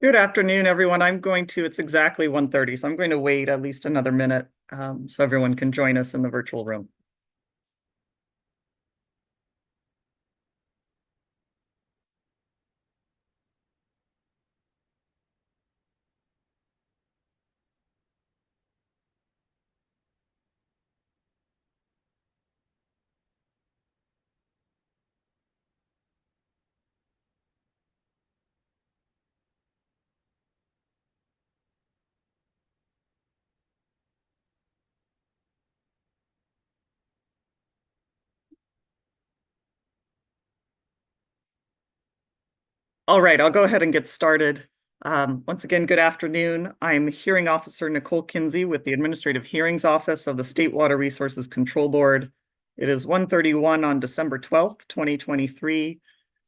Good afternoon, everyone. It's exactly 1:30, so I'm going to wait at least another minute so everyone can join us in the virtual room. All right, I'll go ahead and get started. Once again, good afternoon. I'm Hearing Officer Nicole Kinsey with the Administrative Hearings Office of the State Water Resources Control Board. It is 1:31 on December 12th, 2023,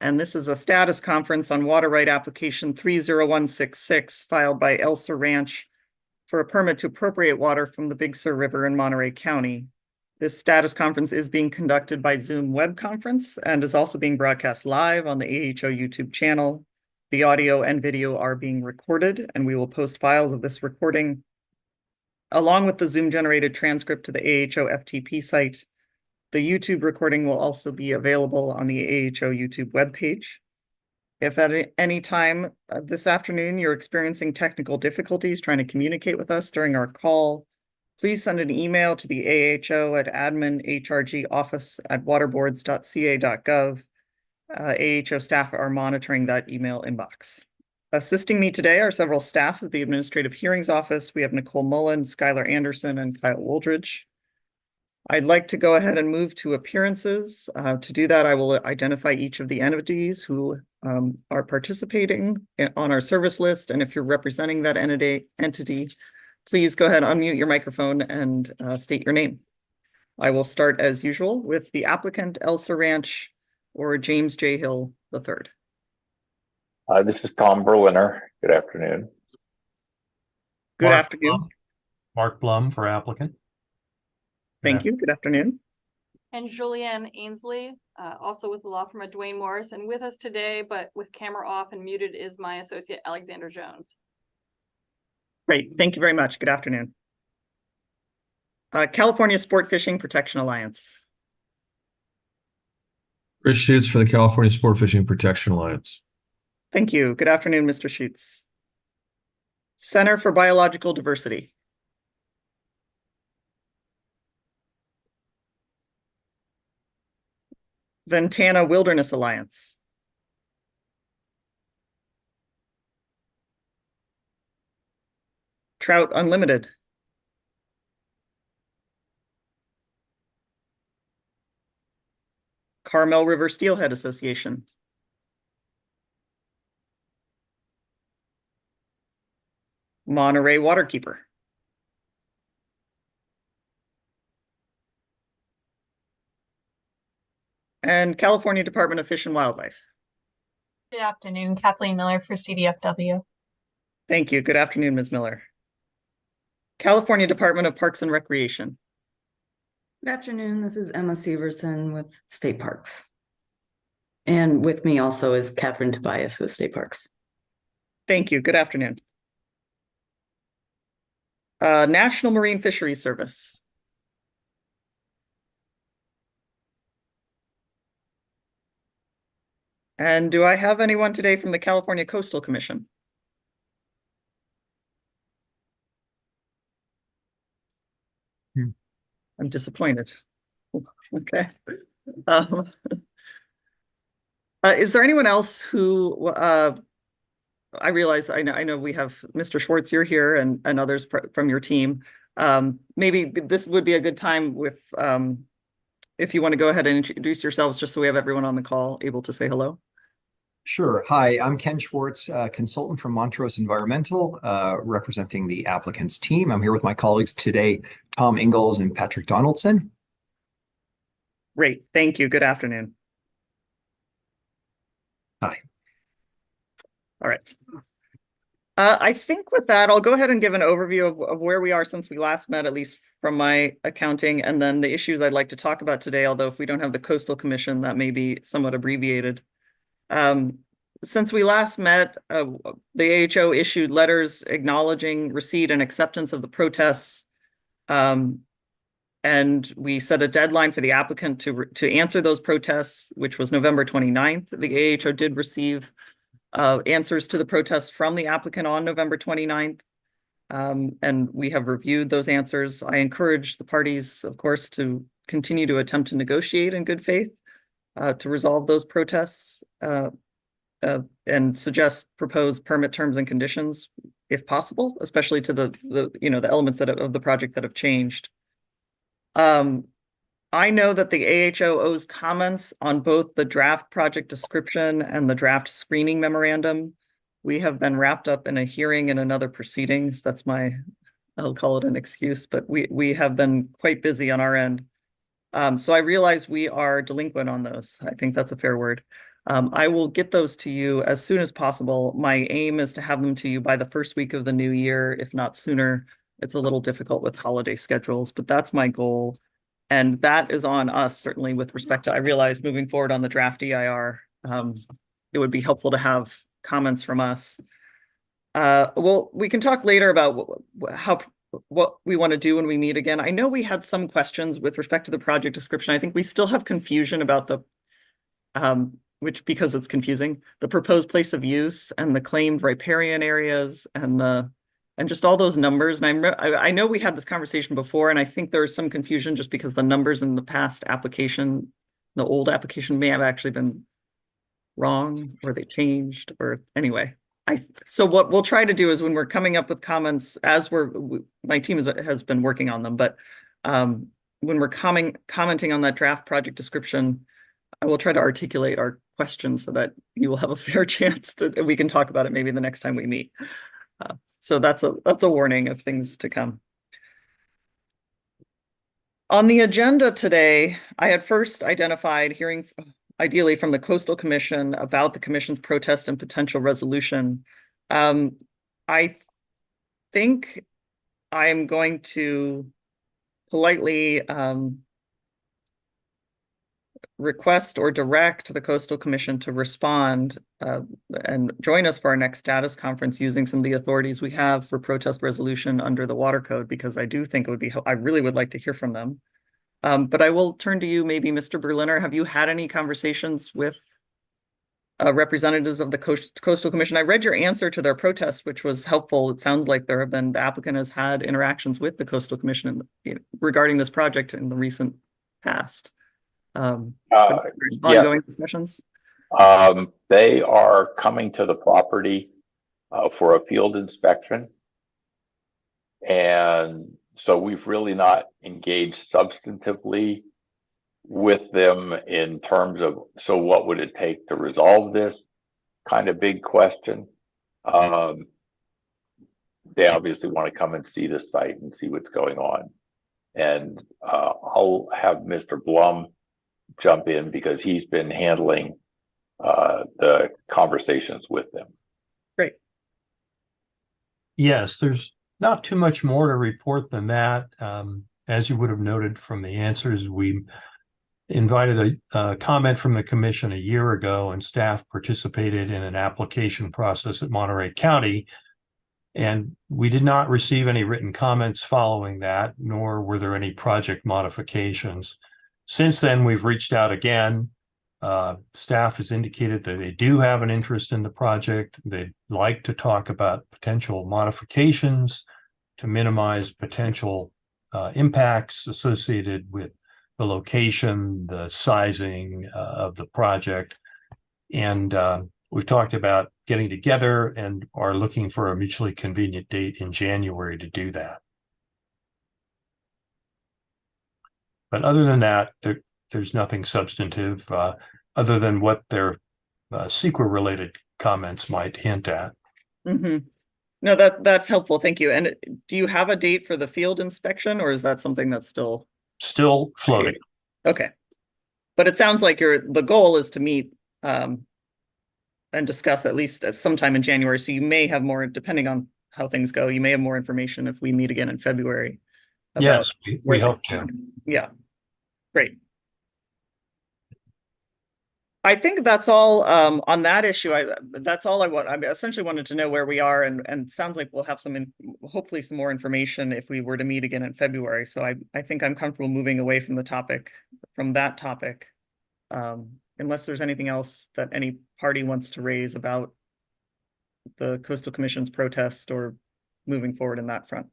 and this is a status conference on water right application 30166 filed by Elsa Ranch for a permit to appropriate water from the Big Sur River in Monterey County. This status conference is being conducted by Zoom web conference and is also being broadcast live on the AHO YouTube channel. The audio and video are being recorded, and we will post files of this recording along with the Zoom-generated transcript to the AHO FTP site. The YouTube recording will also be available on the AHO YouTube webpage. If at any time this afternoon you're experiencing technical difficulties trying to communicate with us during our call, please send an email to the AHO at adminhrgoffice@waterboards.ca.gov. AHO staff are monitoring that email inbox. Assisting me today are several staff of the Administrative Hearings Office. We have Nicole Mullen, Skylar Anderson, and Kyle Woldridge. I'd like to go ahead and move to appearances. To do that, I will identify each of the entities who are participating on our service list. And if you're representing that entity, please go ahead, unmute your microphone and state your name. I will start as usual with the applicant, Elsa Ranch, or James J. Hill III. This is Tom Berliner. Good afternoon. Good afternoon. Mark Blum for applicant. Thank you. Good afternoon. And Julianne Ainsley, also with the law firm of Dwayne Morris, and with us today, but with camera off and muted, is my associate Alexander Jones. Great. Thank you very much. Good afternoon. California Sport Fishing Protection Alliance. Chris Schutz for the California Sport Fishing Protection Alliance. Thank you. Good afternoon, Mr. Schutz. Center for Biological Diversity. Ventana Wilderness Alliance. Trout Unlimited. Carmel River Steelhead Association. Monterey Waterkeeper. And California Department of Fish and Wildlife. Good afternoon, Kathleen Miller for CDFW. Thank you. Good afternoon, Ms. Miller. California Department of Parks and Recreation. Good afternoon. This is Emma Severson with State Parks. And with me also is Catherine Tobias with State Parks. Thank you. Good afternoon. National Marine Fisheries Service. And do I have anyone today from the California Coastal Commission? I'm disappointed. Okay. Is there anyone else who I realize I know we have Mr. Schwartz, you're here, and others from your team. Maybe this would be a good time with if you want to go ahead and introduce yourselves, just so we have everyone on the call able to say hello. Sure. Hi, I'm Ken Schwartz, consultant from Montrose Environmental, representing the applicant's team. I'm here with my colleagues today, Tom Ingalls and Patrick Donaldson. Great. Thank you. Good afternoon. Hi. All right. I think with that, I'll go ahead and give an overview of where we are since we last met, at least from my accounting, and then the issues I'd like to talk about today, although if we don't have the Coastal Commission, that may be somewhat abbreviated. since we last met, the AHO issued letters acknowledging receipt and acceptance of the protests. And we set a deadline for the applicant to answer those protests, which was November 29th. The AHO did receive answers to the protests from the applicant on November 29th. And we have reviewed those answers. I encourage the parties, of course, to continue to attempt to negotiate in good faith to resolve those protests and suggest proposed permit terms and conditions if possible, especially to the elements of the project that have changed. I know that the AHO owes comments on both the draft project description and the draft screening memorandum. We have been wrapped up in a hearing in another proceedings. That's I'll call it an excuse, but we have been quite busy on our end. So I realize we are delinquent on those. I think that's a fair word. I will get those to you as soon as possible. My aim is to have them to you by the first week of the new year, if not sooner. It's a little difficult with holiday schedules, but that's my goal. And that is on us, certainly, with respect to, I realize moving forward on the draft EIR, it would be helpful to have comments from us. Well, we can talk later about what we want to do when we meet again. I know we had some questions with respect to the project description. I think we still have confusion about because it's confusing, the proposed place of use and the claimed riparian areas and just all those numbers. And I know we had this conversation before, and I think there was some confusion just because the numbers in the past application, the old application, may have actually been wrong, or they changed, or anyway. So what we'll try to do is, when we're coming up with comments, my team has been working on them, but when we're commenting on that draft project description, I will try to articulate our questions so that you will have a fair chance we can talk about it maybe the next time we meet. So that's a warning of things to come. On the agenda today, I had first identified hearing ideally from the Coastal Commission about the commission's protest and potential resolution. I think I'm going to politely request or direct the Coastal Commission to respond and join us for our next status conference using some of the authorities we have for protest resolution under the Water Code, because I do think it would be, I really would like to hear from them. But I will turn to you, maybe Mr. Berliner. Have you had any conversations with representatives of the Coastal Commission? I read your answer to their protest, which was helpful. It sounds like the applicant has had interactions with the Coastal Commission regarding this project in the recent past. Ongoing discussions? They are coming to the property for a field inspection. And so we've really not engaged substantively with them in terms of, so what would it take to resolve this kind of big question? They obviously want to come and see the site and see what's going on. And I'll have Mr. Blum jump in because he's been handling the conversations with them. Great. Yes, there's not too much more to report than that. As you would have noted from the answers, we invited a comment from the commission a year ago, and staff participated in an application process at Monterey County. And we did not receive any written comments following that, nor were there any project modifications. Since then, we've reached out again. Staff has indicated that they do have an interest in the project. They'd like to talk about potential modifications to minimize potential impacts associated with the location, the sizing of the project. And we've talked about getting together and are looking for a mutually convenient date in January to do that. But other than that, there's nothing substantive other than what their CEQA-related comments might hint at. Mm-hmm. No, that's helpful. Thank you. And do you have a date for the field inspection, or is that something that's still Floating? Okay. But it sounds like the goal is to meet and discuss at least at sometime in January. So you may have more, depending on how things go, you may have more information if we meet again in February. Yes, we hope to. Yeah. Great. I think that's all on that issue. That's all I want. I essentially wanted to know where we are, and sounds like we'll have hopefully some more information if we were to meet again in February. So I think I'm comfortable moving away from that topic. Unless there's anything else that any party wants to raise about the Coastal Commission's protest or moving forward in that front.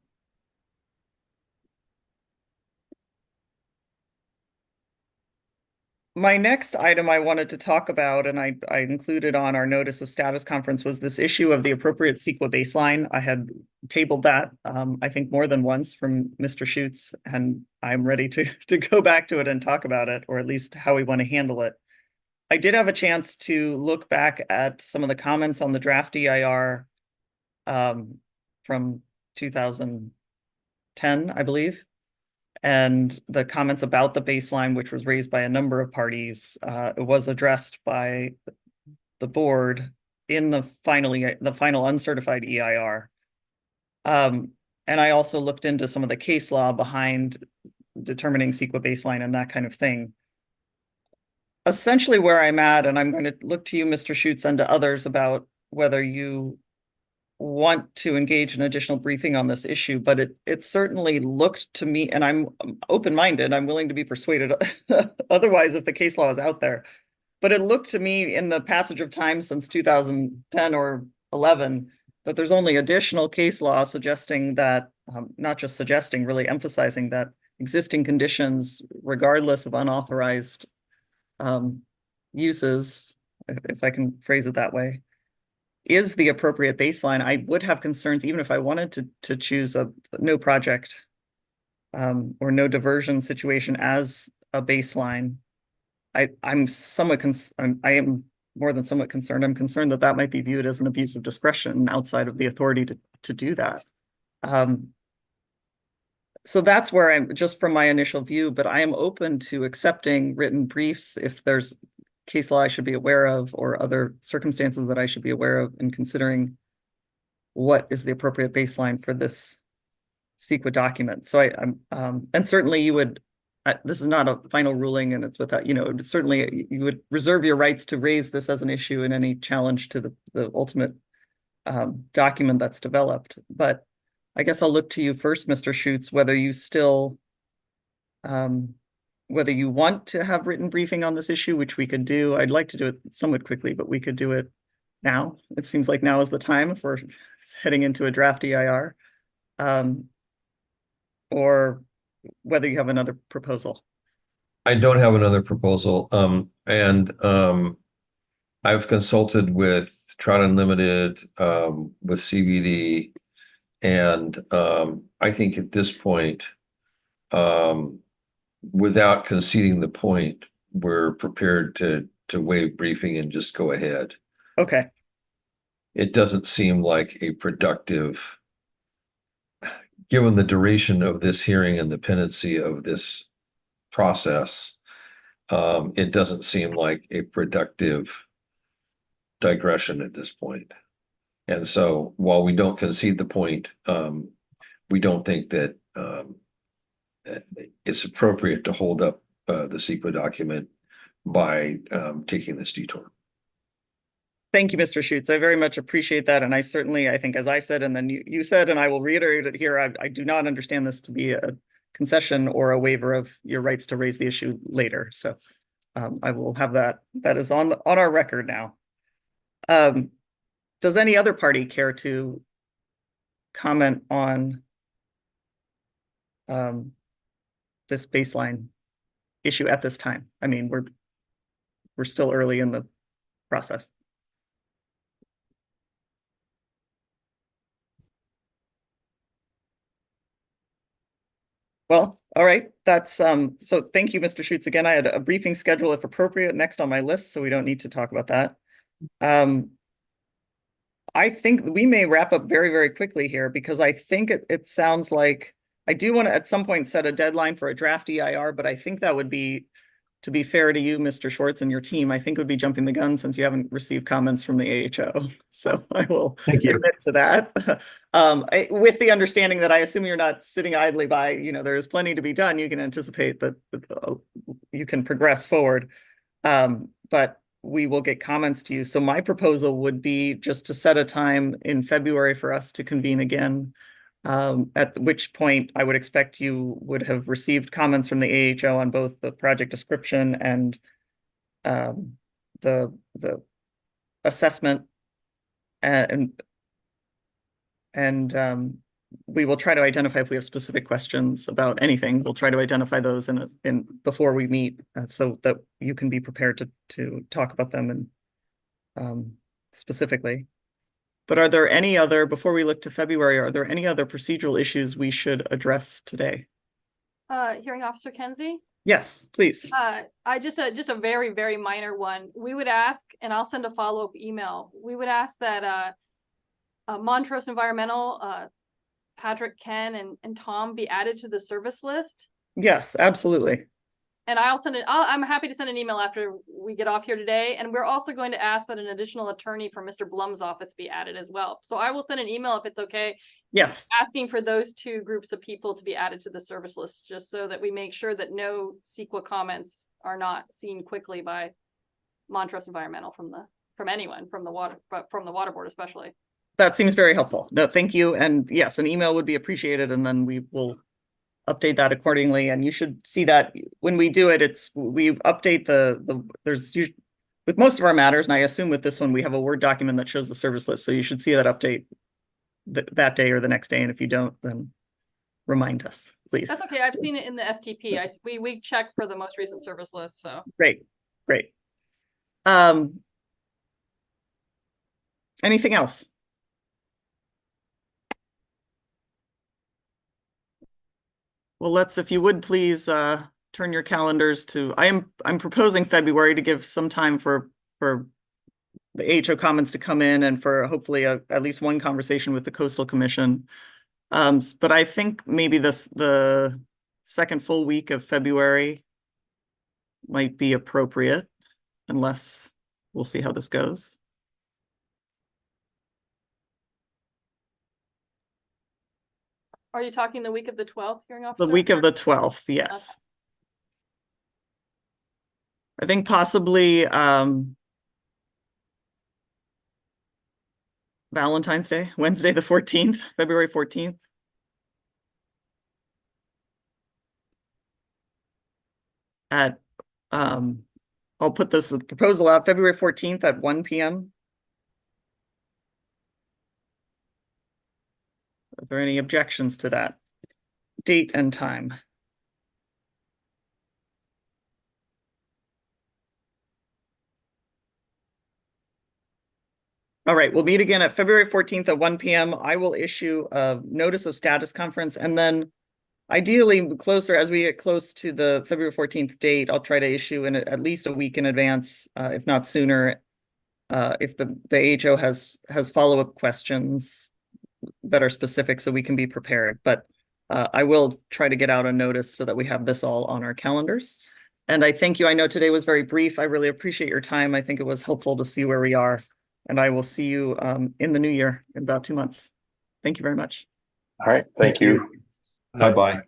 My next item I wanted to talk about, and I included on our notice of status conference, was this issue of the appropriate CEQA baseline. I had tabled that, I think more than once from Mr. Schutz, and I'm ready to go back to it and talk about it, or at least how we want to handle it. I did have a chance to look back at some of the comments on the draft EIR from 2010, I believe. And the comments about the baseline, which was raised by a number of parties, it was addressed by the board in the final uncertified EIR. And I also looked into some of the case law behind determining CEQA baseline and that kind of thing. Essentially where I'm at, and I'm going to look to you, Mr. Schutz, and to others about whether you want to engage in additional briefing on this issue, but it certainly looked to me, and I'm open-minded, I'm willing to be persuaded otherwise if the case law is out there, but it looked to me in the passage of time since 2010 or 11 that there's only additional case law suggesting that, not just suggesting, really emphasizing that existing conditions, regardless of unauthorized uses, if I can phrase it that way, is the appropriate baseline. I would have concerns even if I wanted to choose a no project or no diversion situation as a baseline. I am more than somewhat concerned. I'm concerned that might be viewed as an abuse of discretion outside of the authority to do that. So that's where I'm, just from my initial view, but I am open to accepting written briefs if there's case law I should be aware of or other circumstances that I should be aware of in considering what is the appropriate baseline for this CEQA document. So I'm and certainly you would, this is not a final ruling and it's without, certainly you would reserve your rights to raise this as an issue in any challenge to the ultimate document that's developed. But I guess I'll look to you first, Mr. Schutz, whether you still whether you want to have written briefing on this issue, which we could do. I'd like to do it somewhat quickly, but we could do it now. It seems like now is the time if we're heading into a draft EIR. Or whether you have another proposal. I don't have another proposal. I've consulted with Trout Unlimited, with CVD, and I think at this point, without conceding the point, we're prepared to waive briefing and just go ahead. Okay. It doesn't seem like a productive, given the duration of this hearing and the pendency of this process, it doesn't seem like a productive digression at this point. And so while we don't concede the point, we don't think that it's appropriate to hold up the CEQA document by taking this detour. Thank you, Mr. Schutz. I very much appreciate that. And I think, as I said, and then you said, and I will reiterate it here, I do not understand this to be a concession or a waiver of your rights to raise the issue later. So I will have that. That is on our record now. Does any other party care to comment on this baseline issue at this time? I mean, we're still early in the process. Well, all right. That's so thank you, Mr. Schutz. Again, I had a briefing schedule if appropriate next on my list, so we don't need to talk about that. I think we may wrap up very, very quickly here because I think it sounds like I do want to at some point set a deadline for a draft EIR, but I think that would be, to be fair to you, Mr. Schwartz, and your team, I think would be jumping the gun since you haven't received comments from the AHO. So I will admit to that. With the understanding that I assume you're not sitting idly by, there is plenty to be done. You can anticipate that you can progress forward. But we will get comments to you. So my proposal would be just to set a time in February for us to convene again. At which point I would expect you would have received comments from the AHO on both the project description and the assessment, and we will try to identify if we have specific questions about anything. We'll try to identify those in before we meet, so that you can be prepared to talk about them and specifically. But are there any other, before we look to February, are there any other procedural issues we should address today? Hearing Officer Kenzie? Yes, please. I just a very, very minor one. We would ask, and I'll send a follow-up email. We would ask that Montrose Environmental, Patrick, Ken, and Tom be added to the service list. Yes, absolutely. And I'll send it. I'm happy to send an email after we get off here today. And we're also going to ask that an additional attorney from Mr. Blum's office be added as well. So I will send an email if it's okay, Yes, asking for those two groups of people to be added to the service list, just so that we make sure that no CEQA comments are not seen quickly by Montrose Environmental from anyone, from the water board especially. that seems very helpful. No, thank you. And yes, an email would be appreciated, and then we will update that accordingly. And you should see that when we do it, we update with most of our matters, and I assume with this one, we have a Word document that shows the service list. So you should see that update that day or the next day. And if you don't, then remind us, please. That's okay. I've seen it in the FTP. We checked for the most recent service list. So Great. Anything else? Well, if you would please turn your calendars to, I'm proposing February to give some time for the AHO comments to come in and for hopefully at least one conversation with the Coastal Commission. But I think maybe the second full week of February might be appropriate, unless we'll see how this goes. are you talking the week of the 12th, hearing officer? The week of the 12th, yes. I think possibly Valentine's Day, Wednesday the 14th, February 14th. I'll put this proposal out February 14th at 1 p.m. Are there any objections to that date and time? All right, we'll meet again at February 14th at 1 p.m. I will issue a notice of status conference, and then ideally closer, as we get close to the February 14th date, I'll try to issue in at least a week in advance, if not sooner, if the AHO has follow-up questions that are specific, so we can be prepared. But I will try to get out a notice so that we have this all on our calendars. And I thank you. I know today was very brief. I really appreciate your time. I think it was helpful to see where we are. And I will see you in the new year in about 2 months. Thank you very much. All right, thank you. Bye-bye.